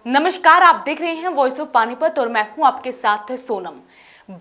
नमस्कार, आप देख रहे हैं वॉइस ऑफ पानीपत और मैं हूं आपके साथ सोनम।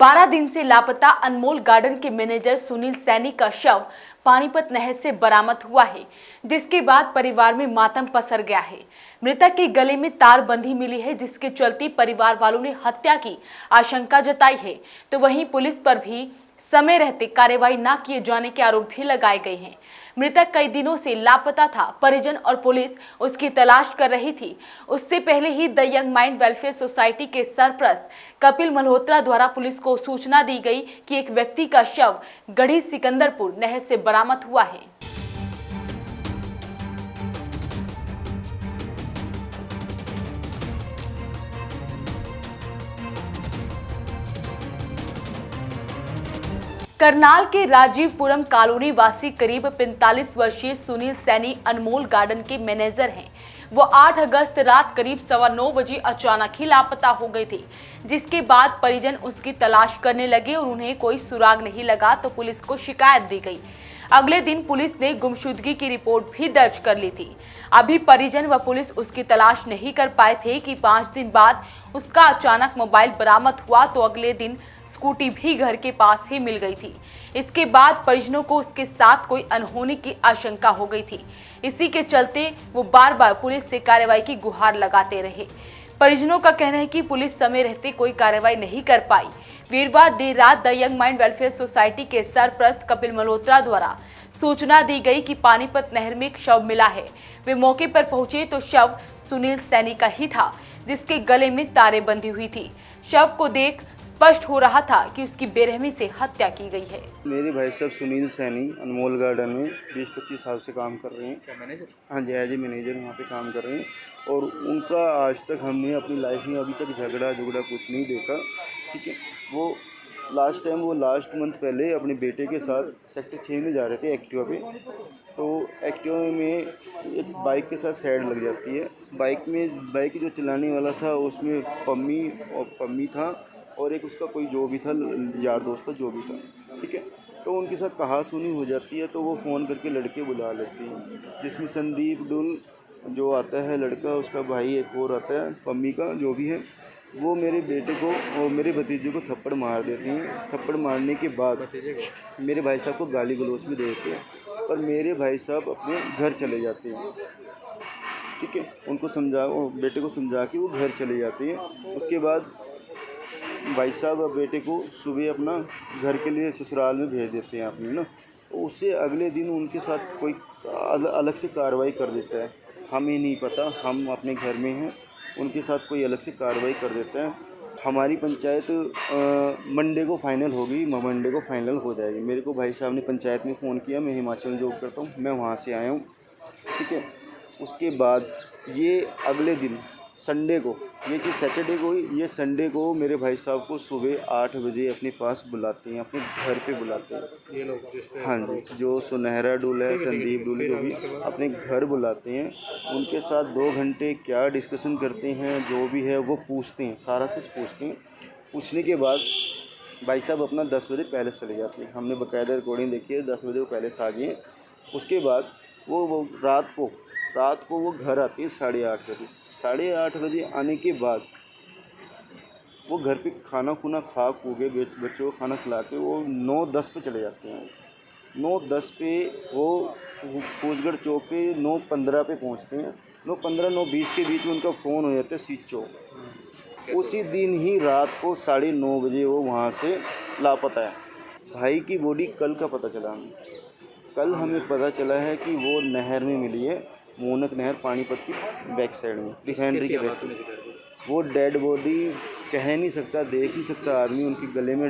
12 दिन से लापता अनमोल गार्डन के मैनेजर सुनील सैनी का शव पानीपत नहर से बरामद हुआ है, जिसके बाद परिवार में मातम पसर गया है। मृतक के गले में तार बंधी मिली है, जिसके चलते परिवार वालों ने हत्या की आशंका जताई है। तो वहीं पुलिस पर भी समय रहते कार्रवाई न किए जाने के आरोप भी लगाए गए हैं। मृतक कई दिनों से लापता था। परिजन और पुलिस उसकी तलाश कर रही थी। उससे पहले ही the Young Mind Welfare Society के सरप्रस्त कपिल मल्होत्रा द्वारा पुलिस को सूचना दी गई कि एक व्यक्ति का शव गढ़ी सिकंदरपुर नहर से बरामद हुआ है। करनाल के राजीवपुरम कॉलोनी वासी करीब 45 वर्षीय सुनील सैनी अनमोल गार्डन के मैनेजर हैं। वो 8 अगस्त रात करीब 9:15 बजे अचानक ही लापता हो गए थे, जिसके बाद परिजन उसकी तलाश करने लगे और उन्हें कोई सुराग नहीं लगा तो पुलिस को शिकायत दी गई। अगले दिन पुलिस ने गुमशुदगी की रिपोर्ट भी दर्ज कर ली थी। अभी परिजन व पुलिस उसकी तलाश नहीं कर पाए थे कि 5 दिन बाद उसका अचानक मोबाइल बरामद हुआ, तो अगले दिन स्कूटी भी घर के पास ही मिल गई थी। इसके बाद परिजनों को उसके साथ कोई अनहोनी की आशंका हो गई थी। इसी के चलते वो बार बार पुलिस से कार्रवाई की गुहार लगाते रहे। परिजनों का कहना है कि पुलिस समय रहते कोई कार्रवाई नहीं कर पाई। वीरवार देर रात the Young Mind Welfare Society के सरप्रस्त कपिल मल्होत्रा द्वारा सूचना दी गई कि पानीपत नहर में एक शव मिला है। वे मौके पर पहुंचे तो शव सुनील सैनी का ही था, जिसके गले में तारें बंधी हुई थी। शव को देख स्पष्ट हो रहा था कि उसकी बेरहमी से हत्या की गई है। मेरे भाई साहब सुनील सैनी अनमोल गार्डन में 20-25 साल से काम कर रहे हैं। क्या मैनेजर? हाँ जी, एज ए मैनेजर वहाँ पे काम कर रहे हैं। और उनका आज तक हमने अपनी लाइफ में अभी तक झगड़ा कुछ नहीं देखा। ठीक है, वो लास्ट मंथ पहले अपने बेटे के साथ सेक्टर 6 में जा रहे थे एक्टिवा पे। तो एक्टिवा में एक बाइक के साथ साइड लग जाती है। बाइक जो चलाने वाला था उसमें पम्मी था और एक उसका कोई जो भी था यार दोस्त था जो भी था। ठीक है, तो उनके साथ कहासुनी हो जाती है तो वो फ़ोन करके लड़के बुला लेते हैं, जिसमें संदीप डुल जो आता है लड़का, उसका भाई एक और आता है पम्मी का जो भी है, वो मेरे बेटे को और मेरे भतीजे को थप्पड़ मार देती हैं। थप्पड़ मारने के बाद मेरे भाई साहब को गाली गलौज भी देते हैं, पर मेरे भाई साहब अपने घर चले जाते हैं। ठीक है, बेटे को समझा के वो घर चले जाते हैं। उसके बाद भाई साहब और बेटे को सुबह अपना घर के लिए ससुराल में भेज देते हैं अपनी ना। उससे अगले दिन उनके साथ कोई अलग से कार्रवाई कर देता है। हमें नहीं पता, हम अपने घर में हैं, उनके साथ कोई अलग से कार्रवाई कर देता है। हमारी पंचायत मंडे को फाइनल होगी, मंडे को फाइनल हो जाएगी। मेरे को भाई साहब ने पंचायत में फ़ोन किया, मैं हिमाचल में जॉब करता हूँ, मैं वहाँ से आया हूँ। ठीक है, उसके बाद ये अगले दिन संडे को, ये चीज़ सैटरडे को हुई, ये संडे को मेरे भाई साहब को सुबह 8 बजे अपने पास बुलाते हैं, अपने घर पे बुलाते हैं। ये लोग हाँ जी, जो सुनहरा डुल है, संदीप डुल जो भी अपने घर बुलाते हैं। उनके साथ 2 घंटे क्या डिस्कशन करते हैं, जो भी है वो पूछते हैं, सारा कुछ पूछते हैं। पूछने के बाद भाई साहब अपना 10 बजे पैलेस चले जाते हैं। हमने बाकायदा रिकॉर्डिंग देखी है, 10 बजे वो पैलेस आ गए। उसके बाद वो रात को वो घर आती है 8:30 बजे। 8:30 बजे आने के बाद वो घर पे खाना खुना खा खू के बच्चों को खाना खिला के वो 9:10 पे चले जाते हैं। 9:10 पे वो फौजगढ़ चौक पे 9:15 पे पहुंचते हैं। 9:15 9:20 के बीच में उनका फ़ोन हो जाता है स्विच ऑफ। उसी दिन ही रात को 9:30 बजे वो वहाँ से लापता है। भाई की बॉडी कल का पता चला हमें। कल हमें पता चला है कि वो नहर में मिली है, मोनक नहर पानीपत की बैक साइड में, रिफाइनरी के बैक साइड। वो डेड बॉडी कह नहीं सकता, देख नहीं सकता आदमी। उनके गले में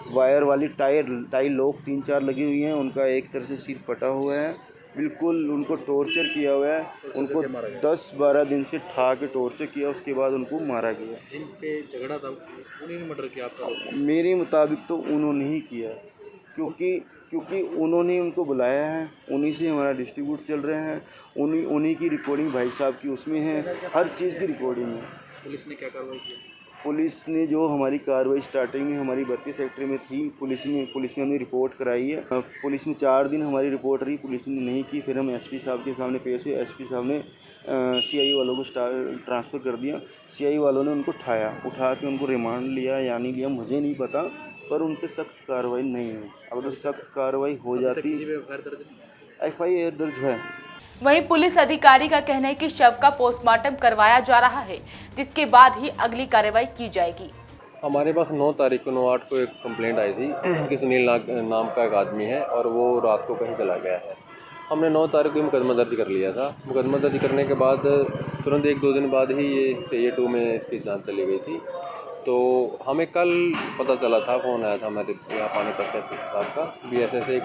वायर वाली टाई लॉक 3-4 लगी हुई हैं। उनका एक तरह से सिर फटा हुआ है, बिल्कुल उनको टॉर्चर किया हुआ है। उनको 10-12 दिन से ठा के टॉर्चर किया, उसके बाद उनको मारा गया। जिन पे झगड़ा था उन्होंने मर्डर किया आपका? मेरे मुताबिक तो उन्होंने ही किया, क्योंकि उन्होंने उनको बुलाया है, उन्हीं से हमारा डिस्ट्रीब्यूट चल रहे हैं। उन्हीं की रिकॉर्डिंग भाई साहब की उसमें है, हर चीज़ की रिकॉर्डिंग है। पुलिस ने क्या कार्रवाई की? पुलिस ने जो हमारी कार्रवाई स्टार्टिंग में हमारी 32 सेक्टर में थी, पुलिस ने हमने रिपोर्ट कराई है। पुलिस ने 4 दिन हमारी रिपोर्ट रही, पुलिस ने नहीं की। फिर हम एसपी साहब के सामने पेश हुए। एसपी साहब ने सीआई वालों को ट्रांसफ़र कर दिया। सीआई वालों ने उनको उठा के उनको रिमांड लिया या नहीं लिया मुझे नहीं पता, पर उन पर सख्त कार्रवाई नहीं हुई। अगर सख्त कार्रवाई हो जाती, FIR दर्ज है। वहीं पुलिस अधिकारी का कहना है कि शव का पोस्टमार्टम करवाया जा रहा है, जिसके बाद ही अगली कार्रवाई की जाएगी। हमारे पास 9 तारीख को 9/8 को एक कंप्लेंट आई थी कि सुनील नाम का एक आदमी है और वो रात को कहीं चला गया है। हमने 9 तारीख को मुकदमा दर्ज कर लिया था। मुकदमा दर्ज करने के बाद तुरंत 1-2 दिन बाद ही ये CIA 2 में इसकी जांच चली गई थी। तो हमें कल पता चला था, फ़ोन आया था हमारे यहाँ पानीपत से साहब का भी ऐसे एक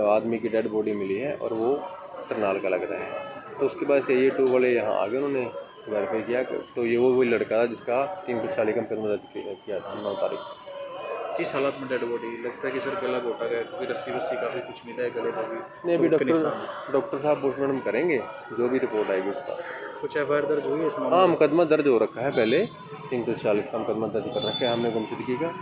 आदमी की डेड बॉडी मिली है और वो करनाल का लग रहा है। तो उसके बाद CIA 2 वाले यहाँ आ गए, उन्होंने वेरीफाई किया तो ये वो वही लड़का था जिसका 340 का मुकदमा दर्ज किया था 9 तारीख को। इस हालत में डेड बॉडी लगता है कि सर गला घोटा गया, क्योंकि रस्सी वस्सी काफ़ी कुछ मिला है गले में भी। नहीं, अभी डॉक्टर साहब पोस्टमार्टम करेंगे, जो भी रिपोर्ट आएगी उसका। कुछ FIR दर्ज हुई है इस मामले में? हाँ, मुकदमा दर्ज हो रखा है पहले, 340 का मुकदमा दर्ज कर रखा है हमने गुमशुदगी का।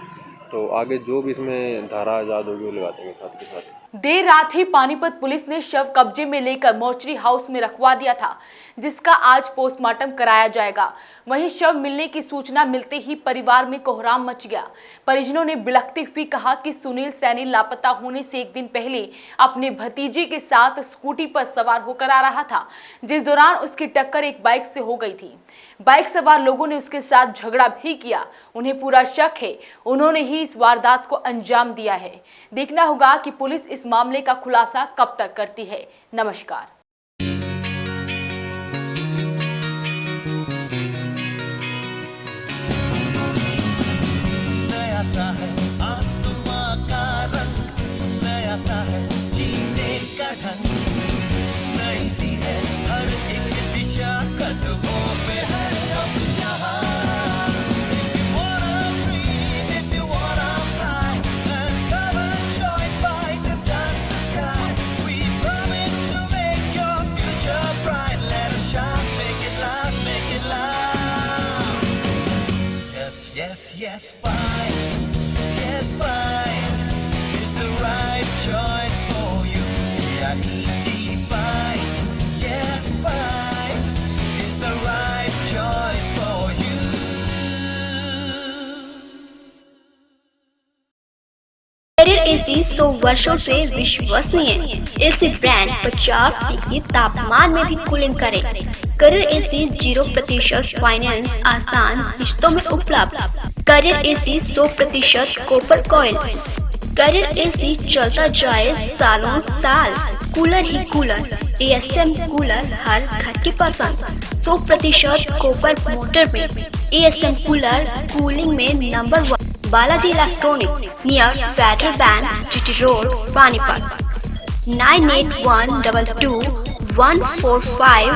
तो आगे जो भी इसमें धारा आज़ाद होगी वो लगा देंगे साथ के साथ। देर रात ही पानीपत पुलिस ने शव कब्जे में लेकर मोर्चरी हाउस में रखवा दिया था, जिसका आज पोस्टमार्टम कराया जाएगा। वहीं शव मिलने की सूचना मिलते ही परिवार में कोहराम मच गया। परिजनों ने बिलखते हुए कहा कि सुनील सैनी लापता होने से एक दिन पहले अपने भतीजे के साथ स्कूटी पर सवार होकर आ रहा था, जिस दौरान उसकी टक्कर एक बाइक से हो गई थी। बाइक सवार लोगों ने उसके साथ झगड़ा भी किया। उन्हें पूरा शक है उन्होंने ही इस वारदात को अंजाम दिया है। देखना होगा कि पुलिस इस मामले का खुलासा कब तक करती है। नमस्कार। नया सा है आसमां का रंग, नया सा है जीने का ढंग, नई सी है हर एक दिशा, कदमों पे है अब जहां। If you wanna dream, if you wanna fly, then come and join by the dance the sky. We promise to make your future bright. Let us shine, make it loud, make it loud. Yes, yes, yes, fight. Yes, fight is the right choice for you. BIET, fight. Yes, fight is the right choice for you. Carrier AC 100 वर्षों से विश्वसनीय। AC brand 50 degree तापमान में भी cooling करे। Career AC 0% finance आसान किश्तों में उपलब्ध। Carrier AC 100% copper coil. Carrier AC चलता जाए सालों साल। कूलर ही कूलर, ASM कूलर हर घर की पसंद। 100% कॉपर मोटर में ASM कूलर कूलिंग में number 1। Balaji electronic near Federal Bank, GT road, Panipat. 98122145